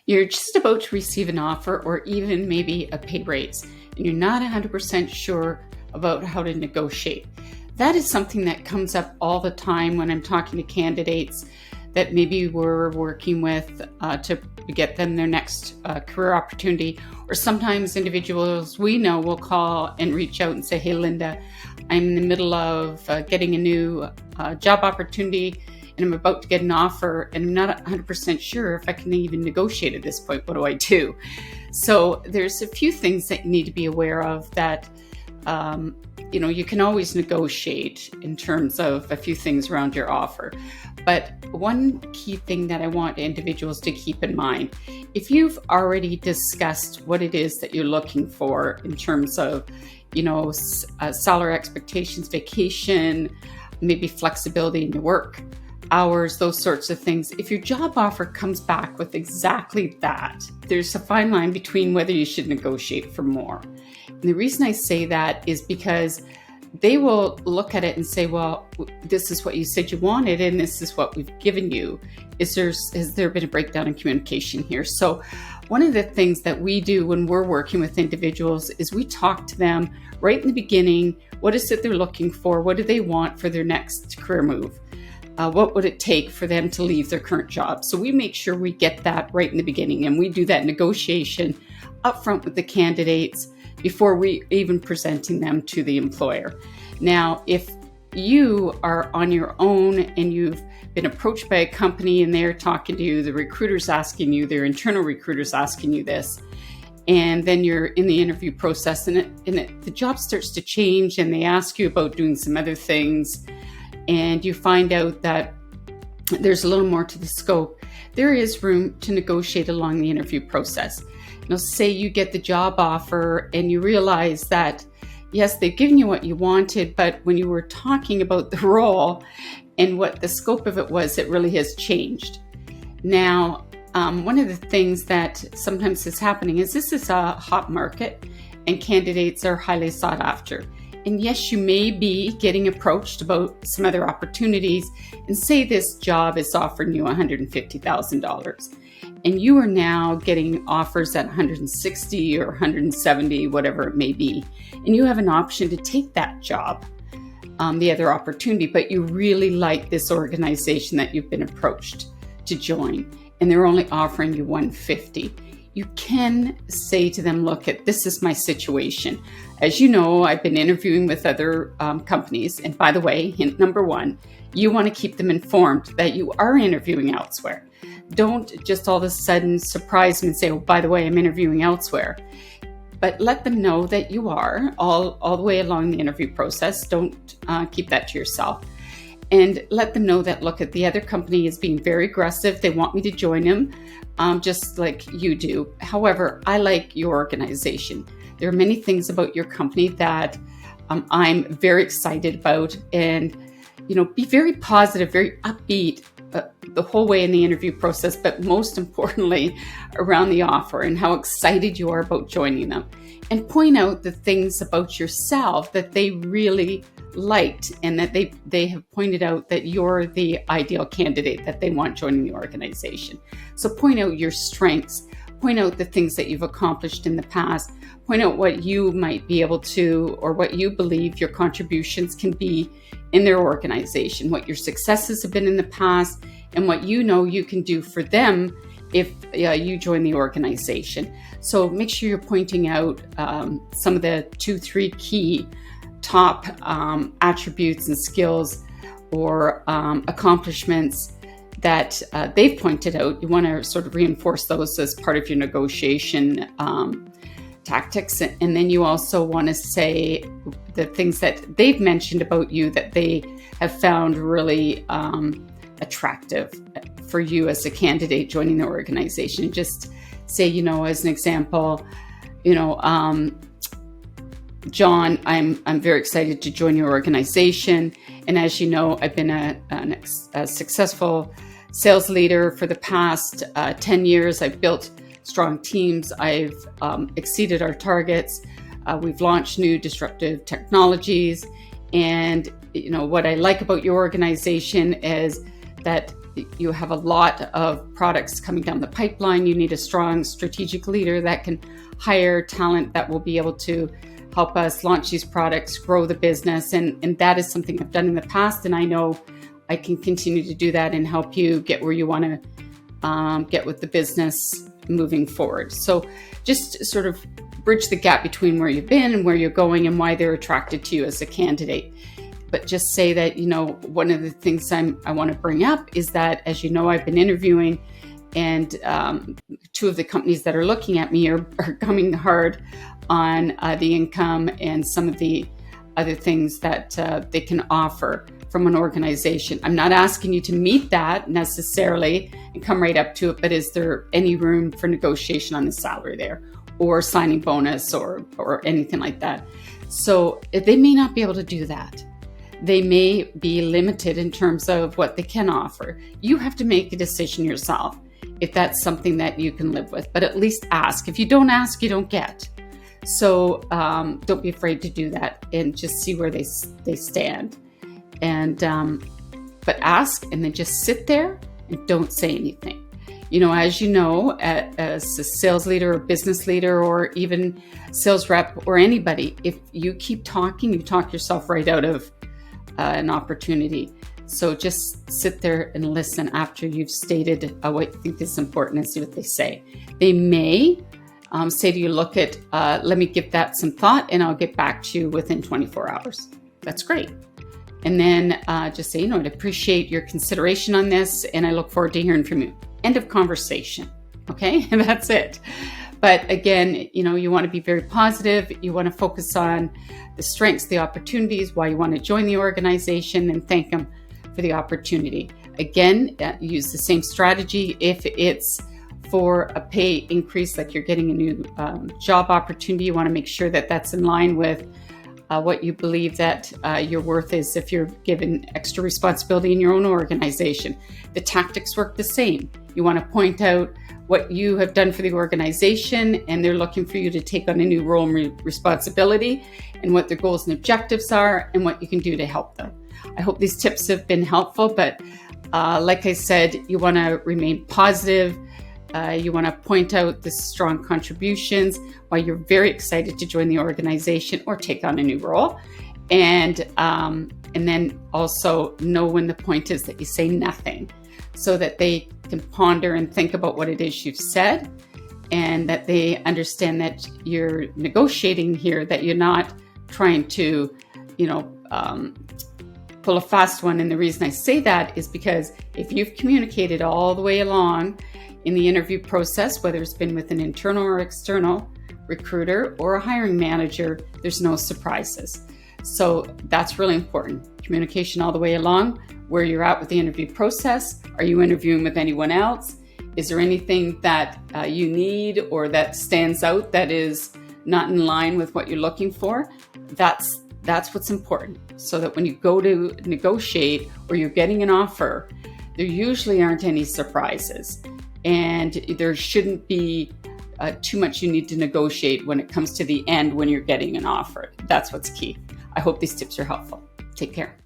You're just about to receive an offer or even maybe a pay raise, and you're not 100% sure about how to negotiate. That is something that comes up all the time when I'm talking to candidates that maybe we're working with to get them their next career opportunity. Or sometimes individuals we know will call and reach out and say, hey, Linda, I'm in the middle of getting a new job opportunity and I'm about to get an offer and I'm not 100% sure if I can even negotiate at this point. What do I do? So there's a few things that you need to be aware of that, you can always negotiate in terms of a few things around your offer. But one key thing that I want individuals to keep in mind, if you've already discussed what it is that you're looking for in terms of, salary expectations, vacation, maybe flexibility in your work hours, those sorts of things. If your job offer comes back with exactly that, there's a fine line between whether you should negotiate for more. And the reason I say that is because they will look at it and say, well, this is what you said you wanted, and this is what we've given you. Has there been a breakdown in communication here? So one of the things that we do when we're working with individuals is we talk to them right in the beginning. What is it they're looking for? What do they want for their next career move? What would it take for them to leave their current job? So we make sure we get that right in the beginning, and we do that negotiation upfront with the candidates before we even presenting them to the employer. Now, if you are on your own and you've been approached by a company and they're talking to you, the recruiter's asking you, their internal recruiter's asking you this, and then you're in the interview process and the job starts to change and they ask you about doing some other things, and you find out that there's a little more to the scope, there is room to negotiate along the interview process. Now, say you get the job offer and you realize that, yes, they've given you what you wanted, but when you were talking about the role and what the scope of it was, it really has changed. Now, one of the things that sometimes is happening is this is a hot market and candidates are highly sought after. And yes, you may be getting approached about some other opportunities, and say this job is offering you $150,000 and you are now getting offers at 160 or 170, whatever it may be. And you have an option to take that job, the other opportunity, but you really like this organization that you've been approached to join and they're only offering you 150. You can say to them, look, this is my situation. As you know, I've been interviewing with other companies. And by the way, hint number one, you want to keep them informed that you are interviewing elsewhere. Don't just all of a sudden surprise them and say, oh, by the way, I'm interviewing elsewhere. But let them know that you are all the way along the interview process. Don't keep that to yourself. And let them know that, look, at the other company is being very aggressive. They want me to join them, just like you do. However, I like your organization. There are many things about your company that I'm very excited about. And, be very positive, very upbeat the whole way in the interview process, but most importantly, around the offer and how excited you are about joining them. And point out the things about yourself that they really liked and that they have pointed out that you're the ideal candidate that they want joining the organization. So point out your strengths, point out the things that you've accomplished in the past, point out what you might be able to or what you believe your contributions can be in their organization, what your successes have been in the past, and what you can do for them if you join the organization. So make sure you're pointing out some of the 2-3 key top attributes and skills or accomplishments that they've pointed out. You want to sort of reinforce those as part of your negotiation tactics. And then you also want to say the things that they've mentioned about you that they have found really attractive for you as a candidate joining the organization. Just say, as an example, John, I'm very excited to join your organization. And as you know, I've been a successful sales leader for the past 10 years. I've built strong teams. I've exceeded our targets. We've launched new disruptive technologies. And, what I like about your organization is that you have a lot of products coming down the pipeline. You need a strong strategic leader that can hire talent that will be able to help us launch these products, grow the business. And that is something I've done in the past. And I know I can continue to do that and help you get where you want to get with the business moving forward. So just sort of bridge the gap between where you've been and where you're going and why they're attracted to you as a candidate. But just say that, one of the things I want to bring up is that, as you know, I've been interviewing, and two of the companies that are looking at me are coming hard on the income and some of the other things that they can offer from an organization. I'm not asking you to meet that necessarily and come right up to it, but is there any room for negotiation on the salary there, or signing bonus or anything like that? So they may not be able to do that. They may be limited in terms of what they can offer. You have to make a decision yourself if that's something that you can live with, but at least ask. If you don't ask, you don't get. So don't be afraid to do that and just see where they stand. And but ask, and then just sit there and don't say anything. As you know, as a sales leader or business leader or even sales rep or anybody, if you keep talking, you talk yourself right out of an opportunity. So just sit there and listen after you've stated what you think is important and see what they say. They may say to you, let me give that some thought and I'll get back to you within 24 hours. That's great. And then just say, I'd appreciate your consideration on this and I look forward to hearing from you. End of conversation. Okay, and that's it. But again, you want to be very positive. You want to focus on the strengths, the opportunities, why you want to join the organization, and thank them for the opportunity. Again, use the same strategy. If it's for a pay increase, like you're getting a new job opportunity, you want to make sure that that's in line with what you believe that your worth is if you're given extra responsibility in your own organization. The tactics work the same. You want to point out what you have done for the organization, and they're looking for you to take on a new role and responsibility, and what their goals and objectives are, and what you can do to help them. I hope these tips have been helpful, but like I said, you want to remain positive. You want to point out the strong contributions, why you're very excited to join the organization or take on a new role. And then also know when the point is that you say nothing, so that they can ponder and think about what it is you've said, and that they understand that you're negotiating here, that you're not trying to, pull a fast one. And the reason I say that is because if you've communicated all the way along in the interview process, whether it's been with an internal or external recruiter or a hiring manager, there's no surprises. So that's really important. Communication all the way along, where you're at with the interview process. Are you interviewing with anyone else? Is there anything that you need or that stands out that is not in line with what you're looking for? That's what's important, so that when you go to negotiate or you're getting an offer, there usually aren't any surprises. And there shouldn't be too much you need to negotiate when it comes to the end when you're getting an offer. That's what's key. I hope these tips are helpful. Take care.